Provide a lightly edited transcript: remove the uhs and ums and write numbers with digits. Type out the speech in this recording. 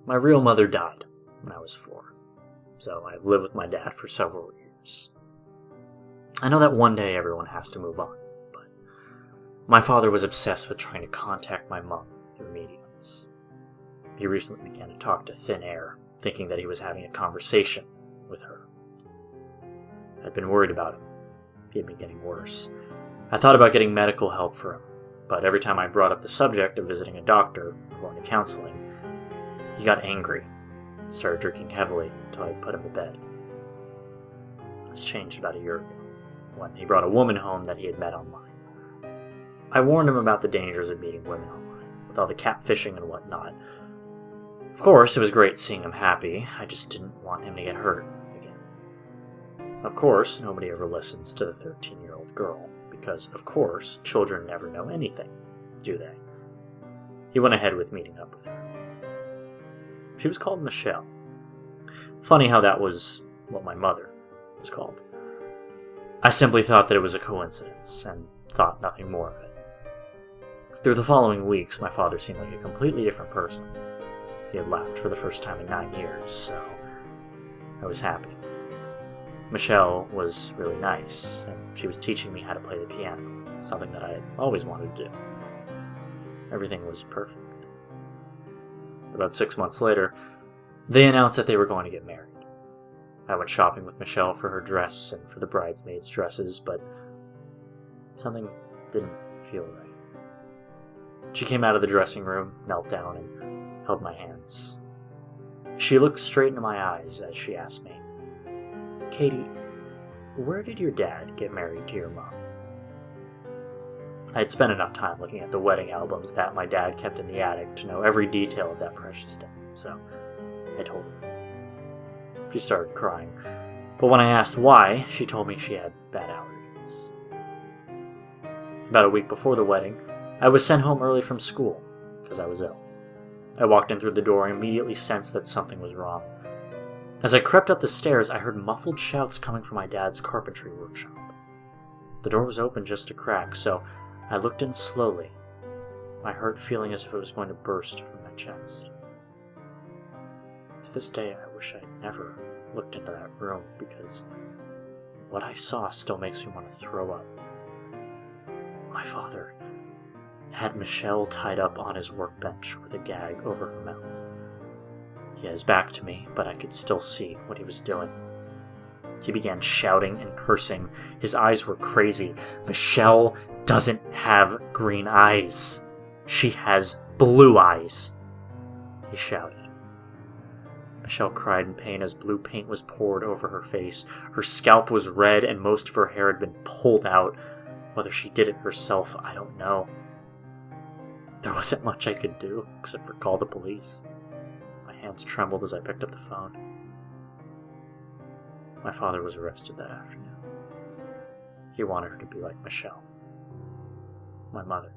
My real mother died when I was 4, so I've lived with my dad for several years. I know that one day everyone has to move on, but my father was obsessed with trying to contact my mom through mediums. He recently began to talk to thin air, thinking that he was having a conversation with her. I'd been worried about him. He had been getting worse. I thought about getting medical help for him, but every time I brought up the subject of visiting a doctor or going to counseling, he got angry and started drinking heavily until I put him to bed. This changed about a year ago, when he brought a woman home that he had met online. I warned him about the dangers of meeting women online, with all the catfishing and whatnot. Of course, it was great seeing him happy, I just didn't want him to get hurt again. Of course, nobody ever listens to the 13-year-old girl, because, of course, children never know anything, do they? He went ahead with meeting up with her. She was called Michelle. Funny how that was what my mother was called. I simply thought that it was a coincidence, and thought nothing more of it. Through the following weeks, my father seemed like a completely different person. He had left for the first time in 9 years, so I was happy. Michelle was really nice, and she was teaching me how to play the piano, something that I had always wanted to do. Everything was perfect. About 6 months later, they announced that they were going to get married. I went shopping with Michelle for her dress and for the bridesmaids' dresses, but something didn't feel right. She came out of the dressing room, knelt down, and held my hands. She looked straight into my eyes as she asked me, "Katie, where did your dad get married to your mom?" I had spent enough time looking at the wedding albums that my dad kept in the attic to know every detail of that precious day, so I told her. She started crying, but when I asked why, she told me she had bad allergies. About a week before the wedding, I was sent home early from school because I was ill. I walked in through the door and immediately sensed that something was wrong. As I crept up the stairs, I heard muffled shouts coming from my dad's carpentry workshop. The door was open just a crack, so I looked in slowly, my heart feeling as if it was going to burst from my chest. To this day, I wish I'd never looked into that room, because what I saw still makes me want to throw up. My father had Michelle tied up on his workbench with a gag over her mouth. He had his back to me, but I could still see what he was doing. He began shouting and cursing. His eyes were crazy. "Michelle doesn't have green eyes. She has blue eyes," he shouted. Michelle cried in pain as blue paint was poured over her face. Her scalp was red and most of her hair had been pulled out. Whether she did it herself, I don't know. There wasn't much I could do except for call the police. My hands trembled as I picked up the phone. My father was arrested that afternoon. He wanted her to be like Michelle, my mother.